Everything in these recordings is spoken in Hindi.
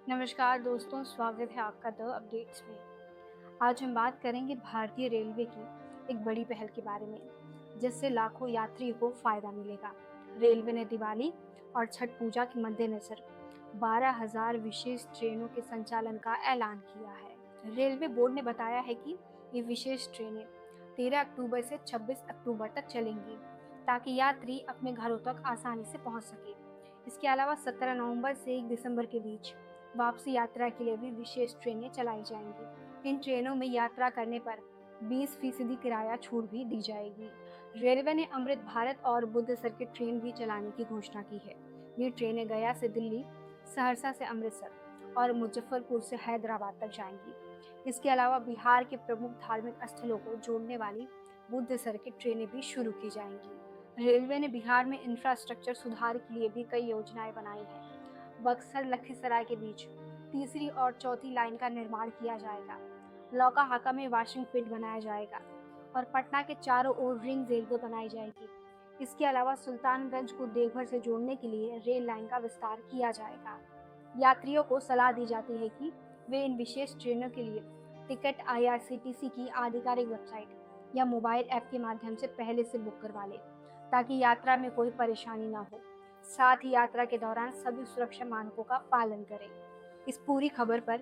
नमस्कार दोस्तों, स्वागत है आपका द अपडेट्स में। आज हम बात करेंगे भारतीय रेलवे की एक बड़ी पहल के बारे में, जिससे लाखों यात्रियों को फ़ायदा मिलेगा। रेलवे ने दिवाली और छठ पूजा के मद्देनज़र 12,000 विशेष ट्रेनों के संचालन का ऐलान किया है। रेलवे बोर्ड ने बताया है कि ये विशेष ट्रेनें 13 अक्टूबर से 26 अक्टूबर तक चलेंगी, ताकि यात्री अपने घरों तक आसानी से पहुंच सके। इसके अलावा 17 नवंबर से 1 दिसंबर के बीच वापसी यात्रा के लिए भी विशेष ट्रेनें चलाई जाएंगी। इन ट्रेनों में यात्रा करने पर 20% किराया छूट भी दी जाएगी। रेलवे ने अमृत भारत और बुद्ध सर्किट ट्रेन भी चलाने की घोषणा की है। ये ट्रेनें गया से दिल्ली, सहरसा से अमृतसर और मुजफ्फरपुर से हैदराबाद तक जाएंगी। इसके अलावा बिहार के प्रमुख धार्मिक स्थलों को जोड़ने वाली बुद्ध सर्किट ट्रेनें भी शुरू की जाएंगी। रेलवे ने बिहार में इंफ्रास्ट्रक्चर सुधार के लिए भी कई योजनाएं बनाई हैं। बक्सर लखीसराय के बीच तीसरी और चौथी लाइन का निर्माण किया जाएगा। लौकाहाका में वॉशिंग पिट बनाया जाएगा और पटना के चारों ओर रिंग रेलवे बनाई जाएगी। इसके अलावा सुल्तानगंज को देवघर से जोड़ने के लिए रेल लाइन का विस्तार किया जाएगा। यात्रियों को सलाह दी जाती है कि वे इन विशेष ट्रेनों के लिए टिकट IRCTC की आधिकारिक वेबसाइट या मोबाइल ऐप के माध्यम से पहले से बुक करवा लें, ताकि यात्रा में कोई परेशानी न हो। साथ ही यात्रा के दौरान सभी सुरक्षा मानकों का पालन करें। इस पूरी खबर पर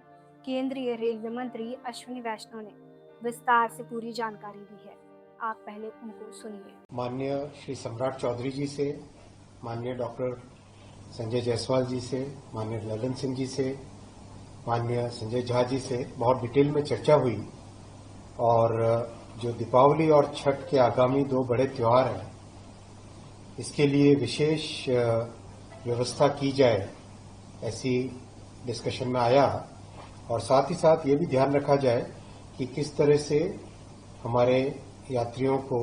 केंद्रीय रेलवे मंत्री अश्विनी वैष्णव ने विस्तार से पूरी जानकारी दी है। आप पहले उनको सुनिए। माननीय श्री सम्राट चौधरी जी से, माननीय डॉक्टर संजय जायसवाल जी से, माननीय ललन सिंह जी से, माननीय संजय झा जी से बहुत डिटेल में चर्चा हुई और जो दीपावली और छठ के आगामी दो बड़े त्योहार हैं, इसके लिए विशेष व्यवस्था की जाए, ऐसी डिस्कशन में आया। और साथ ही साथ ये भी ध्यान रखा जाए कि किस तरह से हमारे यात्रियों को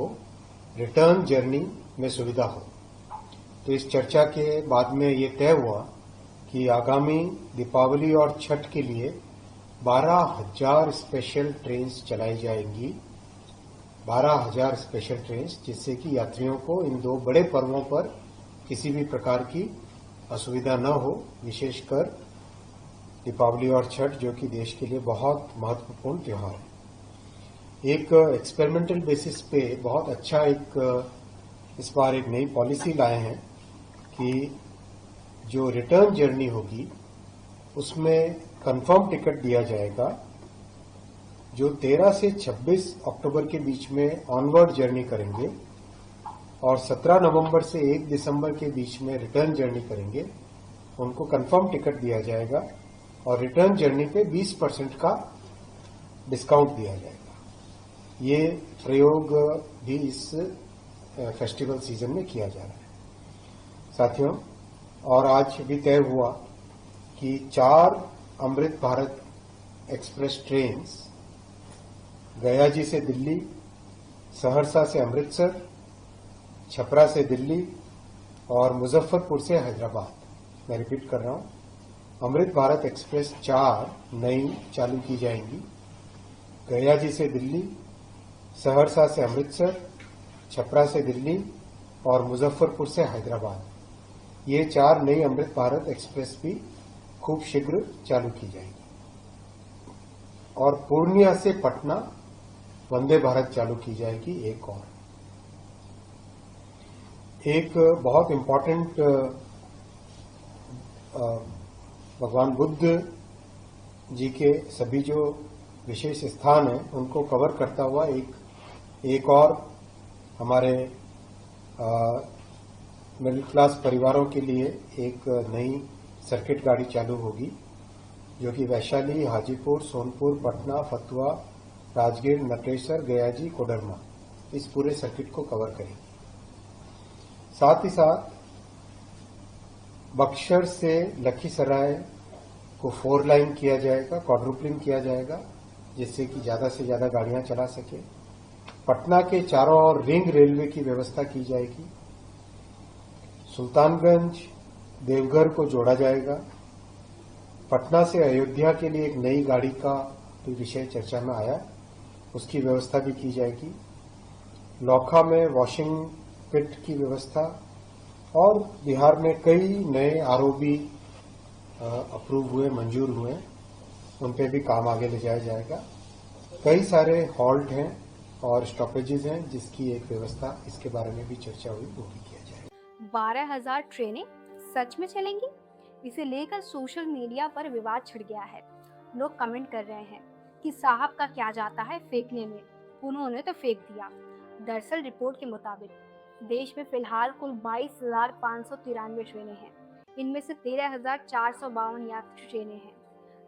रिटर्न जर्नी में सुविधा हो। तो इस चर्चा के बाद में ये तय हुआ कि आगामी दीपावली और छठ के लिए 12,000 स्पेशल ट्रेन्स चलाई जाएंगी। 12,000 स्पेशल ट्रेन्स, जिससे कि यात्रियों को इन दो बड़े पर्वों पर किसी भी प्रकार की असुविधा न हो, विशेषकर दीपावली और छठ, जो कि देश के लिए बहुत महत्वपूर्ण त्योहार है। एक एक्सपेरिमेंटल बेसिस पे बहुत अच्छा इस बार एक नई पॉलिसी लाए हैं कि जो रिटर्न जर्नी होगी उसमें कंफर्म टिकट दिया जाएगा। जो 13 से 26 अक्टूबर के बीच में ऑनवर्ड जर्नी करेंगे और 17 नवंबर से 1 दिसंबर के बीच में रिटर्न जर्नी करेंगे, उनको कंफर्म टिकट दिया जाएगा और रिटर्न जर्नी पे 20% का डिस्काउंट दिया जाएगा। ये प्रयोग भी इस फेस्टिवल सीजन में किया जा रहा है। साथियों, और आज भी तय हुआ कि 4 अमृत भारत एक्सप्रेस ट्रेन्स गया जी से दिल्ली, सहरसा से अमृतसर, छपरा से दिल्ली और मुजफ्फरपुर से हैदराबाद, मैं रिपीट कर रहा हूं, अमृत भारत एक्सप्रेस 4 नई चालू की जाएंगी। गया जी से दिल्ली, सहरसा से अमृतसर, छपरा से दिल्ली और मुजफ्फरपुर से हैदराबाद। ये 4 नई अमृत भारत एक्सप्रेस भी खूब शीघ्र चालू की जाएगी। और पूर्णिया से पटना वंदे भारत चालू की जाएगी। एक बहुत इम्पोर्टेंट भगवान बुद्ध जी के सभी जो विशेष स्थान हैं उनको कवर करता हुआ एक और हमारे मिडिल क्लास परिवारों के लिए एक नई सर्किट गाड़ी चालू होगी, जो कि वैशाली, हाजीपुर, सोनपुर, पटना, फतुहा, राजगीर, नटेसर, गयाजी, कोडरमा, इस पूरे सर्किट को कवर करेंगे। साथ ही साथ बक्सर से लखीसराय को 4 लाइन किया जाएगा, क्वाड्रुपलिंग किया जाएगा, जिससे कि ज्यादा से ज्यादा गाड़ियां चला सके। पटना के चारों ओर रिंग रेलवे की व्यवस्था की जाएगी। सुल्तानगंज देवघर को जोड़ा जाएगा। पटना से अयोध्या के लिए एक नई गाड़ी का भी विषय चर्चा में आया, उसकी व्यवस्था भी की जाएगी। लौखा में वॉशिंग पिट की व्यवस्था और बिहार में कई नए आरओबी अप्रूव हुए, मंजूर हुए, उन पे भी काम आगे ले जाया जाएगा। कई सारे हॉल्ट हैं और स्टॉपेजेस हैं जिसकी एक व्यवस्था इसके बारे में भी चर्चा हुई, वो भी किया जाएगा। 12,000 ट्रेनें सच में चलेंगी? इसे लेकर सोशल मीडिया पर विवाद छिड़ गया है। लोग कमेंट कर रहे हैं कि साहब का क्या जाता है फेंकने में, उन्होंने तो फेंक दिया। दरअसल रिपोर्ट के मुताबिक देश में फिलहाल कुल 22,593 ट्रेनें हैं। इनमें से 13,452 यात्री ट्रेनें हैं,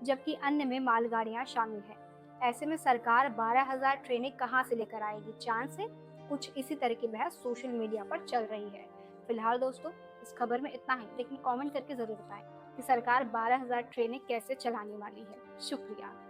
जबकि अन्य में मालगाड़ियां शामिल हैं। ऐसे में सरकार 12,000 ट्रेनें कहां से लेकर आएगी, चांद से? कुछ इसी तरह की बहस सोशल मीडिया पर चल रही है। फिलहाल दोस्तों इस खबर में इतना ही, लेकिन कमेंट करके जरूर बताएं कि सरकार 12,000 ट्रेनें कैसे चलाने वाली है। शुक्रिया।